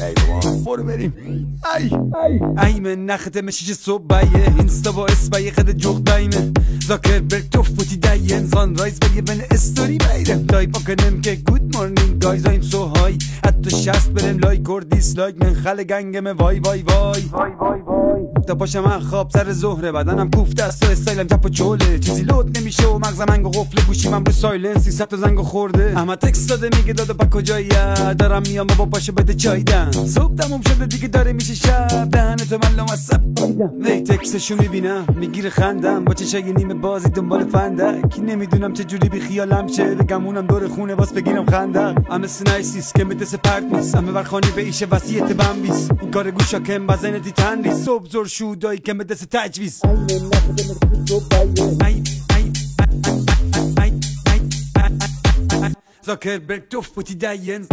ای بابا برو بریم. ای من نخته مشیش صبح بایه اینستا با اسبای خد جوق دایمه زاکر برگ توف بوتی داین زان رایز بگه بین استوری بیرم تایپ کنم که گود مورنینگ گایز I'm so high حتی 60 برم لایک و دیسلایک من خل گنگم وای وای وای تا پاشم من خواب سر ظهره بدنم کوفته است و استایلم چپ و چوله چیزی لود نمیشه و مغزم انگو قفل گوشیم هم رو سایلنس 300 تا زنگو خورده احمد تکس داده میگه داده پا کجاییه دارم میام بابا پاشو بده چای دم صبح تموم شده دیگه داره میشه شب دهنتو من لامصب وی تکسشو میبینم میگیره خندم با چشای نیمه بازی دنبال فندک نمیدونم چه جوری بی خیالم چه بگمونم دور خونه باز بگیرم خندم ام سنایسیس که مدرسه پرت نیست ام ورخانی به ایشه وسیعت بمبیس این کار گوشا کم بزنه دی تنری صبح زور شودایی که مدرسه تجویز زاکر برگ توف بوتی داین